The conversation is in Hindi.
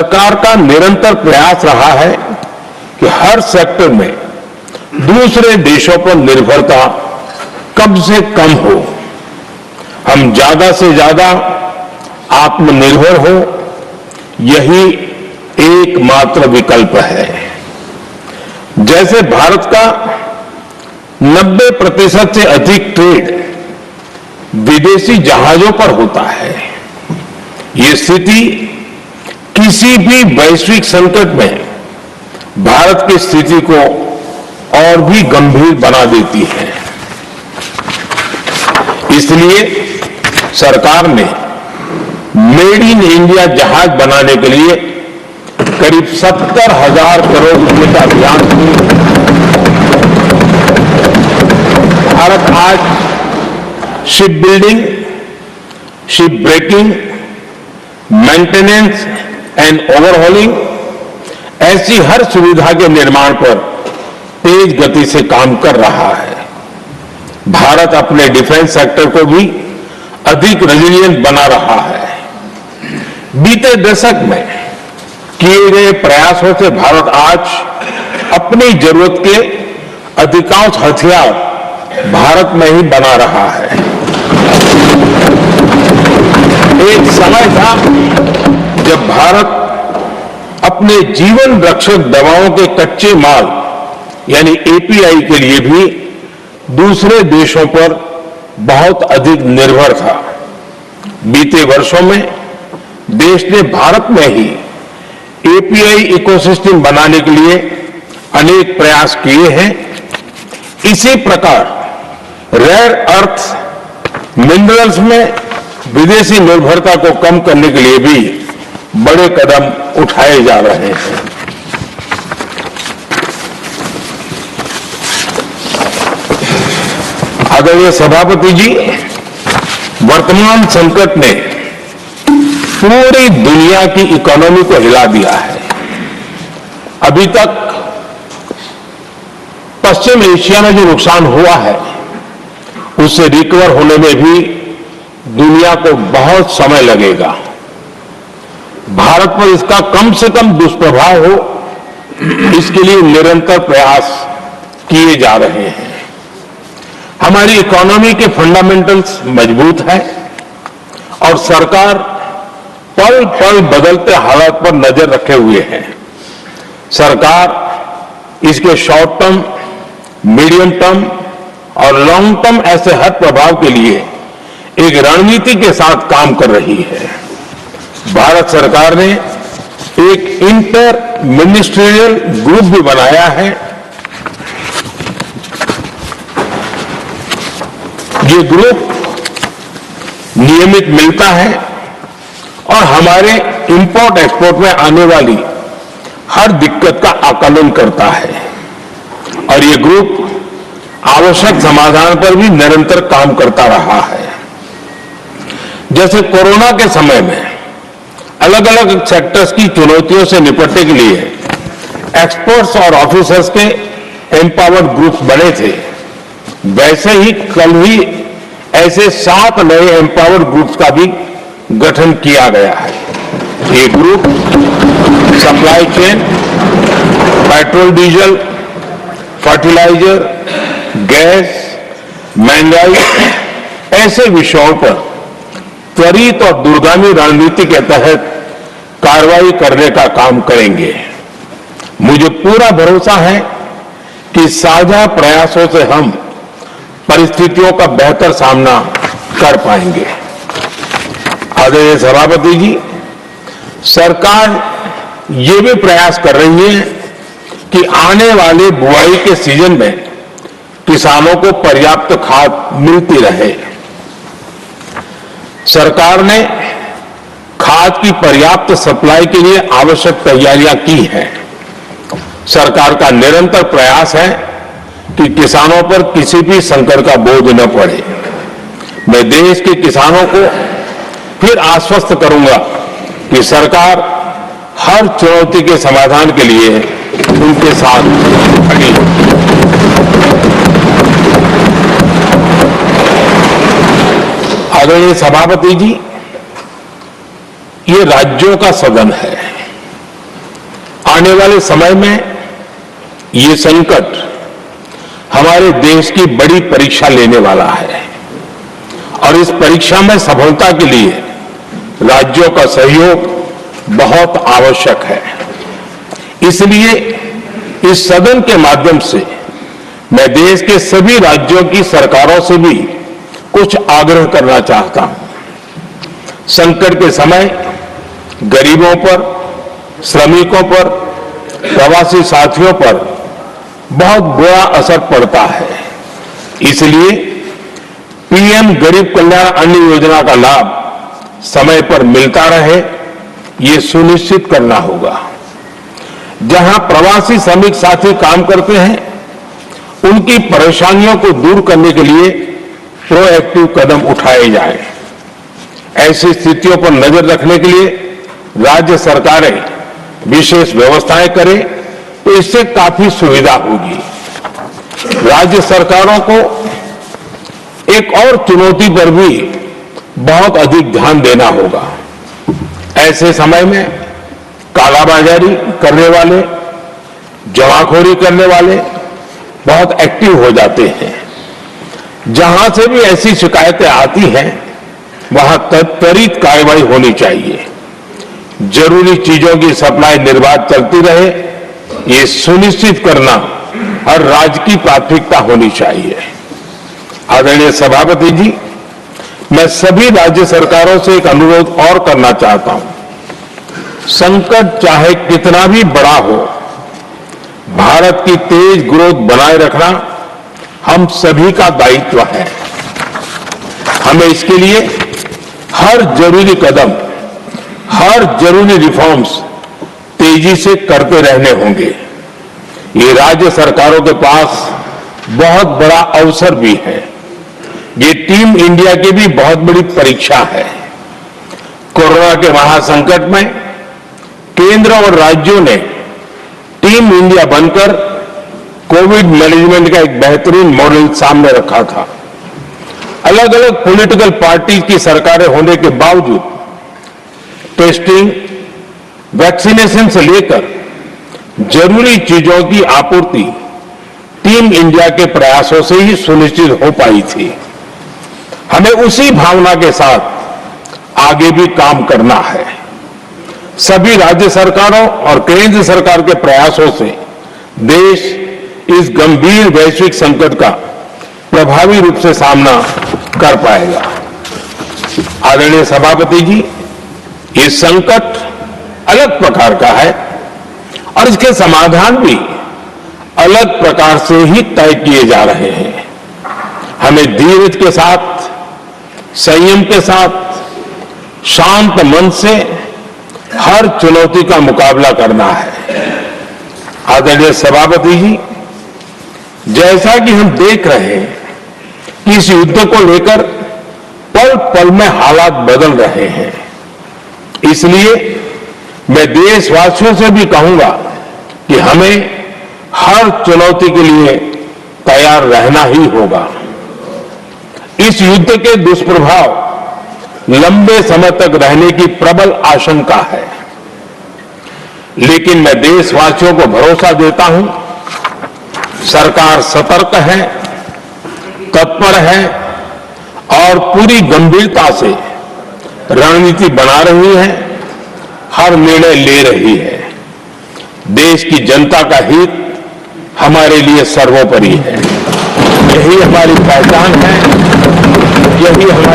सरकार का निरंतर प्रयास रहा है कि हर सेक्टर में दूसरे देशों पर निर्भरता कम से कम हो, हम ज्यादा से ज्यादा आत्मनिर्भर हो, यही एकमात्र विकल्प है। जैसे भारत का 90% से अधिक ट्रेड विदेशी जहाजों पर होता है, ये स्थिति किसी भी वैश्विक संकट में भारत की स्थिति को और भी गंभीर बना देती है। इसलिए सरकार ने मेड इन इंडिया जहाज बनाने के लिए करीब 70,000 करोड़ रुपए का अभियान शुरू किया। भारत आज ship building, ship breaking, maintenance and overhauling ऐसी हर सुविधा के निर्माण पर तेज गति से काम कर रहा है। भारत अपने डिफेंस सेक्टर को भी अधिक रेजिलिएंट बना रहा है। बीते दशक में किए गए प्रयासों से भारत आज अपनी जरूरत के अधिकांश हथियार भारत में ही बना रहा है। एक समय था जब भारत अपने जीवन रक्षक दवाओं के कच्चे माल यानी एपीआई के लिए भी दूसरे देशों पर बहुत अधिक निर्भर था। बीते वर्षों में देश ने भारत में ही एपीआई इकोसिस्टम बनाने के लिए अनेक प्रयास किए हैं। इसी प्रकार रेयर अर्थ मिनरल्स में विदेशी निर्भरता को कम करने के लिए भी बड़े कदम उठाए जा रहे हैं। आदरणीय सभापति जी, वर्तमान संकट ने पूरी दुनिया की इकोनॉमी को हिला दिया है। अभी तक पश्चिम एशिया में जो नुकसान हुआ है उससे रिकवर होने में भी दुनिया को बहुत समय लगेगा। भारत पर इसका कम से कम दुष्प्रभाव हो, इसके लिए निरंतर प्रयास किए जा रहे हैं। हमारी इकोनॉमी के फंडामेंटल्स मजबूत हैं और सरकार पल पल बदलते हालात पर नजर रखे हुए है। सरकार इसके शॉर्ट टर्म, मीडियम टर्म और लॉन्ग टर्म ऐसे हर प्रभाव के लिए एक रणनीति के साथ काम कर रही है। भारत सरकार ने एक इंटर मिनिस्ट्रियल ग्रुप भी बनाया है। ये ग्रुप नियमित मिलता है और हमारे इंपोर्ट एक्सपोर्ट में आने वाली हर दिक्कत का आकलन करता है और ये ग्रुप आवश्यक समाधान पर भी निरंतर काम करता रहा है। जैसे कोरोना के समय में अलग अलग सेक्टर्स की चुनौतियों से निपटने के लिए एक्सपर्ट्स और ऑफिसर्स के एम्पावर्ड ग्रुप्स बने थे, वैसे ही कल ही ऐसे 7 नए एम्पावर्ड ग्रुप्स का भी गठन किया गया है। ये group supply chain, petrol diesel, fertiliser, gas, महंगाई ऐसे विषयों पर त्वरित और दूरगामी रणनीति के तहत कार्रवाई करने का काम करेंगे। मुझे पूरा भरोसा है कि साझा प्रयासों से हम परिस्थितियों का बेहतर सामना कर पाएंगे। आदरणीय सभापति जी, सरकार ये भी प्रयास कर रही है कि आने वाले बुआई के सीजन में किसानों को पर्याप्त खाद मिलती रहे। सरकार ने खाद की पर्याप्त सप्लाई के लिए आवश्यक तैयारियां की हैं। सरकार का निरंतर प्रयास है कि किसानों पर किसी भी संकट का बोझ न पड़े। मैं देश के किसानों को फिर आश्वस्त करूंगा कि सरकार हर चुनौती के समाधान के लिए उनके साथ खड़ी है। आदरणीय सभापति जी, ये राज्यों का सदन है समय में ये संकट हमारे देश की बड़ी परीक्षा लेने वाला है और इस परीक्षा में सफलता के लिए राज्यों का सहयोग बहुत आवश्यक है। इसलिए इस सदन के माध्यम से मैं देश के सभी राज्यों की सरकारों से भी कुछ आग्रह करना चाहता हूं। संकट के समय गरीबों पर, श्रमिकों पर, प्रवासी साथियों पर बहुत बुरा असर पड़ता है। इसलिए पीएम गरीब कल्याण अन्न योजना का लाभ समय पर मिलता रहे, ये सुनिश्चित करना होगा। जहां प्रवासी श्रमिक साथी काम करते हैं, उनकी परेशानियों को दूर करने के लिए प्रोएक्टिव कदम उठाए जाएं। ऐसी स्थितियों पर नजर रखने के लिए राज्य सरकारें विशेष व्यवस्थाएं करें तो इससे काफी सुविधा होगी। राज्य सरकारों को एक और चुनौती पर भी बहुत अधिक ध्यान देना होगा। ऐसे समय में कालाबाजारी करने वाले, जमाखोरी करने वाले बहुत एक्टिव हो जाते हैं। जहां से भी ऐसी शिकायतें आती हैं, वहां त्वरित कार्रवाई होनी चाहिए। जरूरी चीजों की सप्लाई निर्बाध चलती रहे, ये सुनिश्चित करना हर राज्य की प्राथमिकता होनी चाहिए। आदरणीय सभापति जी, मैं सभी राज्य सरकारों से एक अनुरोध और करना चाहता हूं। संकट चाहे कितना भी बड़ा हो, भारत की तेज ग्रोथ बनाए रखना हम सभी का दायित्व है। हमें इसके लिए हर जरूरी कदम, हर जरूरी रिफॉर्म्स तेजी से करते रहने होंगे। ये राज्य सरकारों के पास बहुत बड़ा अवसर भी है। ये टीम इंडिया की भी बहुत बड़ी परीक्षा है। कोरोना के महासंकट में केंद्र और राज्यों ने टीम इंडिया बनकर कोविड मैनेजमेंट का एक बेहतरीन मॉडल सामने रखा था। अलग अलग पॉलिटिकल पार्टी की सरकारें होने के बावजूद टेस्टिंग, वैक्सीनेशन से लेकर जरूरी चीजों की आपूर्ति टीम इंडिया के प्रयासों से ही सुनिश्चित हो पाई थी। हमें उसी भावना के साथ आगे भी काम करना है। सभी राज्य सरकारों और केंद्र सरकार के प्रयासों से देश इस गंभीर वैश्विक संकट का प्रभावी रूप से सामना कर पाएगा। आदरणीय सभापति जी, ये संकट अलग प्रकार का है और इसके समाधान भी अलग प्रकार से ही तय किए जा रहे हैं। हमें धीरज के साथ, संयम के साथ, शांत मन से हर चुनौती का मुकाबला करना है। आदरणीय सभापति जी, जैसा कि हम देख रहे हैं कि इस युद्ध को लेकर पल पल में हालात बदल रहे हैं, इसलिए मैं देशवासियों से भी कहूंगा कि हमें हर चुनौती के लिए तैयार रहना ही होगा। इस युद्ध के दुष्प्रभाव लंबे समय तक रहने की प्रबल आशंका है, लेकिन मैं देशवासियों को भरोसा देता हूं, सरकार सतर्क है, तत्पर है और पूरी गंभीरता से रणनीति बना रही है, हर निर्णय ले रही है। देश की जनता का हित हमारे लिए सर्वोपरि है। यही हमारी पहचान है, यही हमारी